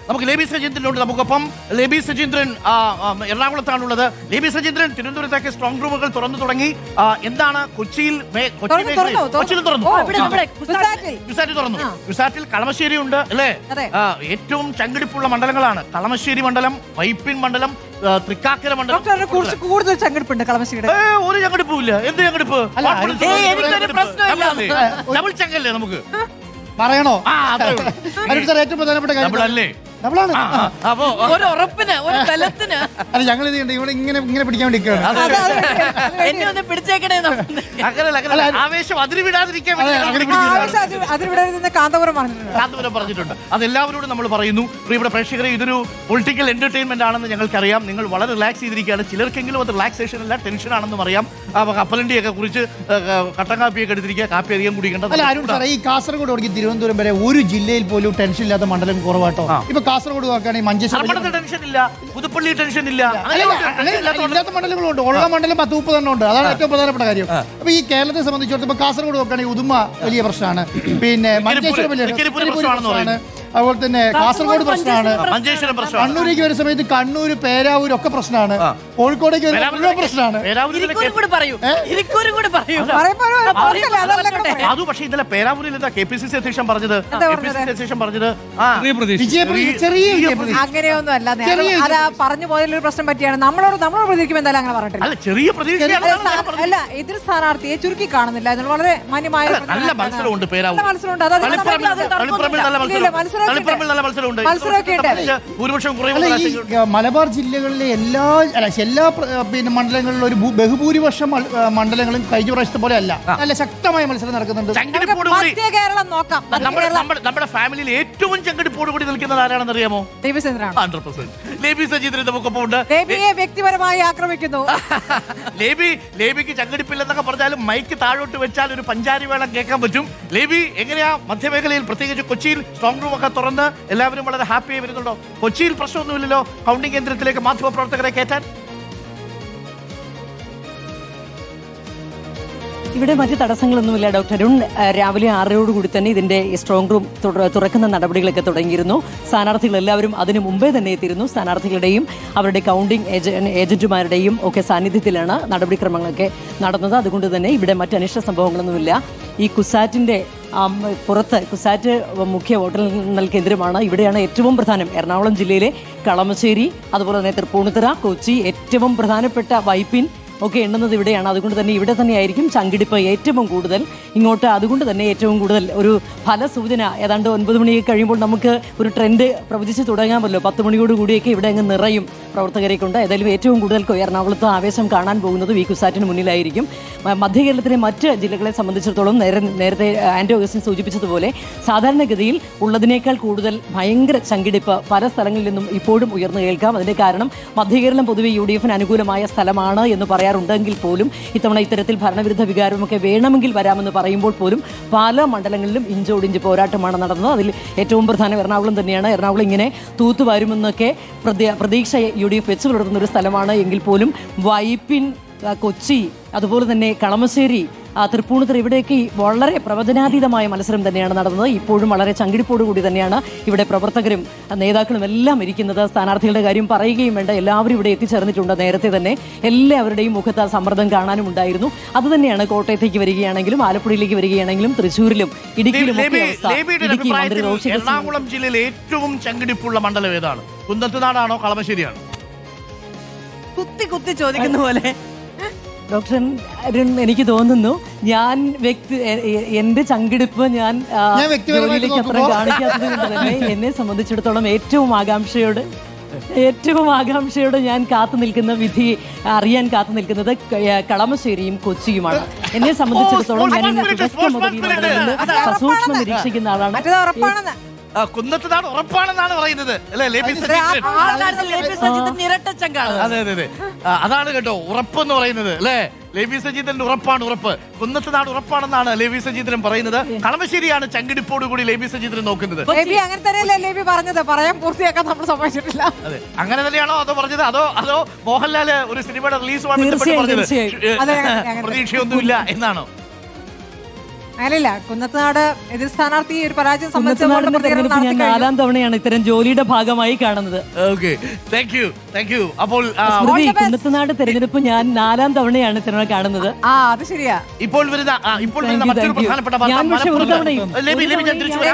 നമുക്ക് ലേബി സജീന്ദ്രനുണ്ട് നമുക്കൊപ്പം. ലേബി സജീന്ദ്രൻ എറണാകുളത്താണുള്ളത്. ലേബി സജീന്ദ്രൻ, തിരുവനന്തപുരത്തേക്ക് സ്ട്രോങ് റൂമുകൾ തുറന്നു തുടങ്ങി. എന്താണ് കൊച്ചിയിൽ തുറന്നു? ഗുസാറ്റിൽ കളമശ്ശേരി ഉണ്ട് അല്ലേ? ഏറ്റവും ചങ്കിടിപ്പുള്ള മണ്ഡലങ്ങളാണ് കളമശ്ശേരി മണ്ഡലം, വൈപ്പിൻ മണ്ഡലം, തൃക്കാക്കര മണ്ഡലം. കൂടുതൽ ചങ്കിടിപ്പുണ്ട് കളമശ്ശേരി. ഒരു ചങ്കിടിപ്പും ഇല്ല. എന്ത് ചങ്കിടിപ്പ്? ഡബിൾ ചങ്കല്ലേ നമുക്ക് പറയണോ? ഏറ്റവും പ്രധാനപ്പെട്ട കാര്യം അപ്പൊ ഒരു ഉറപ്പിന്, ഒരു ബലത്തിന് അല്ല ഞങ്ങൾ ഇവിടെ ഇങ്ങനെ പിടിക്കാൻ വേണ്ടി എന്നെ ഒന്ന് പിടിച്ചേക്കണേ. ആവേശം അതിന് വിടാതിരിക്കാൻ കാന്തപുരം പറഞ്ഞിട്ടുണ്ട്. അതെല്ലാവരോടും നമ്മൾ പറയുന്നു. പ്രിയപ്പെട്ട പ്രേക്ഷകരെ, ഇതൊരു പൊളിറ്റിക്കൽ എന്റർടൈൻമെന്റ് ആണെന്ന് ഞങ്ങൾക്കറിയാം. നിങ്ങൾ വളരെ റിലാക്സ് ചെയ്തിരിക്കുകയാണ്. ചിലർക്കെങ്കിലും അത് റിലാക്സേഷൻ അല്ല, ടെൻഷൻ ആണെന്നും അറിയാം. കപ്പലണ്ടിയൊക്കെ കുറിച്ച് കട്ടൻ കാപ്പിയൊക്കെ എടുത്തിരിക്കുക. കാപ്പി അധികം കുടിക്കേണ്ടത്. ഈ കാസർഗോഡ് തുടങ്ങി തിരുവനന്തപുരം വരെ ഒരു ജില്ലയിൽ പോലും ടെൻഷൻ ഇല്ലാത്ത മണ്ഡലം കുറവാട്ടോ. ഇപ്പൊ കാസർഗോഡ് നോക്കുകയാണെങ്കിൽ മഞ്ചേശ്വരം ടെൻഷൻ ഇല്ല, പുതുപ്പള്ളി ടെൻഷൻ ഇല്ല, ഇല്ലാത്ത മണ്ഡലങ്ങളുണ്ട്. ഉള്ള മണ്ഡലം 10-30 എണ്ണം ഉണ്ട്. അതാണ് ഏറ്റവും പ്രധാനപ്പെട്ട കാര്യം. അപ്പൊ ഈ കേരളത്തെ സംബന്ധിച്ചിടത്തോളം ഇപ്പൊ കാസർഗോഡ് നോക്കുകയാണെങ്കിൽ ഉദുമ വലിയ പ്രശ്നമാണ്, പിന്നെ മഞ്ചേശ്വരം വലിയ പ്രശ്നമാണ്, അതുപോലെ തന്നെ കാസർഗോഡ് പ്രശ്നമാണ്, കണ്ണൂരേക്ക് വരുന്ന സമയത്ത് കണ്ണൂർ, പേരാവൂർ ഒക്കെ പ്രശ്നമാണ്, കോഴിക്കോടേക്ക് വരുന്ന പ്രശ്നമാണ്. അത് പക്ഷേ ഇന്നലെ പേരാവൂരിൽ എന്താ KPCC അധ്യക്ഷൻ പറഞ്ഞത്? അങ്ങനെയൊന്നും അല്ല, അത് പറഞ്ഞു പോയതിലൊരു പ്രശ്നം പറ്റിയാണ്. നമ്മളോട് പ്രതികരിക്കും എന്തായാലും അങ്ങനെ പറഞ്ഞിട്ടില്ല. അല്ല, ചെറിയ പ്രതീക്ഷ അല്ല, എതിർ സ്ഥാനാർത്ഥിയെ ചുരുക്കി കാണുന്നില്ല. വളരെ മാന്യമായ മത്സരമുണ്ട്. മലബാർ ജില്ലകളിലെ എല്ലാ പിന്നെ മണ്ഡലങ്ങളിലും ഒരു ബഹുഭൂരിപക്ഷം മണ്ഡലങ്ങളും കഴിഞ്ഞ പ്രാവശ്യത്തെ പോലെ അല്ല, നല്ല ശക്തമായ മത്സരം നടക്കുന്നുണ്ട്. കേരളം നോക്കാം. നമ്മുടെ ഫാമിലിയിൽ ഏറ്റവും ചങ്കടിപ്പോട് കൂടി നിൽക്കുന്നത് ആരാണെന്ന് അറിയാമോ? ലേബി സജീന്ദ്രൻ നമുക്കൊപ്പം ഉണ്ട്. വ്യക്തിപരമായി ആക്രമിക്കുന്നു. ലേബിക്ക് ചങ്കടിപ്പില്ലെന്നൊക്കെ പറഞ്ഞാലും മൈക്ക് താഴോട്ട് വെച്ചാൽ ഒരു പഞ്ചാരി വേളം കേൾക്കാൻ പറ്റും. ലേബി എങ്ങനെയാ മധ്യമേഖലയിൽ, പ്രത്യേകിച്ച് കൊച്ചിയിൽ സ്ട്രോങ് റൂം ഒക്കെ തുറന്ന് എല്ലാവരും വളരെ ഹാപ്പിയായി വരുന്നുണ്ടോ? കൊച്ചിയിൽ പ്രശ്നമൊന്നുമില്ലല്ലോ കൗണ്ടിംഗ് കേന്ദ്രത്തിലേക്ക് മാധ്യമപ്രവർത്തകരെ കയറ്റാൻ? ഇവിടെ മറ്റ് തടസ്സങ്ങളൊന്നുമില്ല ഡോക്ടർ അരുൺ. രാവിലെ 6:00 തന്നെ ഇതിന്റെ സ്ട്രോങ് റൂം തുറക്കുന്ന നടപടികളൊക്കെ തുടങ്ങിയിരുന്നു. സ്ഥാനാർത്ഥികൾ എല്ലാവരും അതിനു മുമ്പേ തന്നെ എത്തിയിരുന്നു. സ്ഥാനാർത്ഥികളുടെയും അവരുടെ കൗണ്ടിംഗ് ഏജന്റുമാരുടെയും ഒക്കെ സാന്നിധ്യത്തിലാണ് നടപടിക്രമങ്ങളൊക്കെ നടന്നത്. അതുകൊണ്ട് തന്നെ ഇവിടെ മറ്റ് അനിഷ്ട സംഭവങ്ങളൊന്നുമില്ല. ഈ കുസാറ്റിന്റെ പുറത്ത്, കുസാറ്റ് മുഖ്യ വോട്ടെണ്ണൽ കേന്ദ്രമാണ്. ഇവിടെയാണ് ഏറ്റവും പ്രധാനം. എറണാകുളം ജില്ലയിലെ കളമശ്ശേരി, അതുപോലെ തന്നെ തൃപ്പൂണിത്തുറ, കൊച്ചി, ഏറ്റവും പ്രധാനപ്പെട്ട വൈപ്പിൻ ഒക്കെ എണ്ണുന്നത് ഇവിടെയാണ്. അതുകൊണ്ട് തന്നെ ഇവിടെ തന്നെയായിരിക്കും ചങ്കിടിപ്പ് ഏറ്റവും കൂടുതൽ ഇങ്ങോട്ട്. അതുകൊണ്ട് തന്നെ ഏറ്റവും കൂടുതൽ ഒരു ഫലസൂചന ഏതാണ്ട് 9 മണി കഴിയുമ്പോൾ നമുക്ക് ഒരു ട്രെൻഡ് പ്രവചിച്ച് തുടങ്ങാമല്ലോ. 10 മണിയോട് കൂടിയൊക്കെ ഇവിടെ അങ്ങ് നിറയും പ്രവർത്തകരെ കൊണ്ട്. ഏതായാലും ഏറ്റവും കൂടുതൽ എറണാകുളത്ത് ആവേശം കാണാൻ പോകുന്നത് വി കുസാറ്റിന് മുന്നിലായിരിക്കും. മധ്യകേരളത്തിലെ മറ്റ് ജില്ലകളെ സംബന്ധിച്ചിടത്തോളം നേരത്തെ ആന്റോ അഗസ്റ്റിൻ സൂചിപ്പിച്ചതുപോലെ സാധാരണഗതിയിൽ ഉള്ളതിനേക്കാൾ കൂടുതൽ ഭയങ്കര ചങ്കിടിപ്പ് പല സ്ഥലങ്ങളിൽ നിന്നും ഇപ്പോഴും ഉയർന്നു കേൾക്കാം. അതിന്റെ കാരണം മധ്യകേരളം പൊതുവെ UDF അനുകൂലമായ സ്ഥലമാണ് എന്ന് പറയാറുണ്ടെങ്കിൽ പോലും ഇത്തവണ ഇത്തരത്തിൽ ഭരണവിരുദ്ധ വികാരമൊക്കെ വേണമെങ്കിൽ വരാമെന്ന് പറയുമ്പോൾ പോലും പല മണ്ഡലങ്ങളിലും ഇഞ്ചോടിഞ്ച് പോരാട്ടമാണ് നടന്നത്. അതിൽ ഏറ്റവും പ്രധാനം എറണാകുളം തന്നെയാണ്. എറണാകുളം ഇങ്ങനെ തൂത്തുവാരുമെന്നൊക്കെ പ്രതീക്ഷ UDF വെച്ച് പുലർത്തുന്ന ഒരു സ്ഥലമാണ് എങ്കിൽ പോലും വൈപ്പിൻ, കൊച്ചി, അതുപോലെ തന്നെ കളമശ്ശേരി, തൃപ്പൂണിത്തുറ, ഇവിടെയൊക്കെ വളരെ പ്രവചനാതീതമായ മത്സരം തന്നെയാണ് നടന്നത്. ഇപ്പോഴും വളരെ ചങ്കിടിപ്പോടുകൂടി തന്നെയാണ് ഇവിടെ പ്രവർത്തകരും നേതാക്കളും എല്ലാം ഇരിക്കുന്നത്. സ്ഥാനാർത്ഥികളുടെ കാര്യം പറയുകയും വേണ്ട, എല്ലാവരും ഇവിടെ എത്തിച്ചേർന്നിട്ടുണ്ട്. നേരത്തെ തന്നെ എല്ലാവരുടെയും മുഖത്ത് സമ്മർദ്ദം കാണാനും ഉണ്ടായിരുന്നു. അതുതന്നെയാണ് കോട്ടയത്തേക്ക് വരികയാണെങ്കിലും, ആലപ്പുഴയിലേക്ക് വരികയാണെങ്കിലും, തൃശ്ശൂരിലും ഇടുക്കിയിലും എറണാകുളം ജില്ലയിലെ ഏറ്റവും ചങ്കിടിപ്പുള്ള മണ്ഡലം ഏതാണ്? കുന്നത്തുനാടാണോ കളമശ്ശേരിയാണോ? കുത്തി ചോദിക്കുന്ന പോലെ ഡോക്ടർ എനിക്ക് തോന്നുന്നു ഞാൻ എന്റെ ചങ്കിടിപ്പ് ഞാൻ ജോലിയിലേക്ക് അത്ര കാണിക്കാത്തത് കൊണ്ട് തന്നെ എന്നെ സംബന്ധിച്ചിടത്തോളം ഏറ്റവും ആകാംക്ഷയോടെ ഞാൻ കാത്തു നിൽക്കുന്ന വിധി അറിയാൻ കാത്തു നിൽക്കുന്നത് കളമശ്ശേരിയും കൊച്ചിയുമാണ്. എന്നെ സംബന്ധിച്ചിടത്തോളം ഞാൻ സസൂക്ഷ്മം നിരീക്ഷിക്കുന്ന ആളാണ്. കുന്നത്തുനാട് ഉറപ്പാണെന്നാണ് പറയുന്നത് അല്ലേ? അതെ അതെ അതെ, അതാണ് കേട്ടോ ഉറപ്പെന്ന് പറയുന്നത് അല്ലേ? ലേബി സജീന്ദ്രന്റെ ഉറപ്പാണ് ഉറപ്പ്. കുന്നത്തുനാട് ഉറപ്പാണെന്നാണ് ലേബി സജീന്ദ്രൻ പറയുന്നത്. കളമശ്ശേരിയാണ് ചങ്കിടിപ്പോട് കൂടി ലേബി സജീന്ദ്രൻ നോക്കുന്നത്. അങ്ങനെ തന്നെയല്ലേ ലേബി പറഞ്ഞത്? പറയാൻ പൂർത്തിയാക്കാൻ നമ്മൾ സമ്മതിച്ചിട്ടില്ല. അതെ, അങ്ങനെ തന്നെയാണോ അതോ പറഞ്ഞത്? അതോ മോഹൻലാല് ഒരു സിനിമയുടെ റിലീസുമായി ബന്ധപ്പെട്ട് പറഞ്ഞത് പ്രതീക്ഷയൊന്നുമില്ല എന്നാണോ? അങ്ങനെയില്ല, കുന്നത്തുനാട് എതിർ സ്ഥാനാർത്ഥി ഒരു പരാജയം കുന്നത്തുനാടിന്റെ തെരഞ്ഞെടുപ്പ് ഞാൻ 4ാം തവണയാണ് ഇത്തരം ജോലിയുടെ ഭാഗമായി കാണുന്നത്. Okay, thank you. അപ്പോൾ സ്മൃതി, കുന്നത്തുനാട് തെരഞ്ഞെടുപ്പ് ഞാൻ 4ാം തവണയാണ് ഇത്തവണ കാണുന്നത്. അത് ശരിയാ. ഇപ്പോൾ വരുന്ന മറ്റൊരു പ്രധാനപ്പെട്ട വാർത്ത, ഞാൻ പക്ഷേ ഒരു തവണയും ലേബി ഞാൻ തിരിച്ചു വരാം.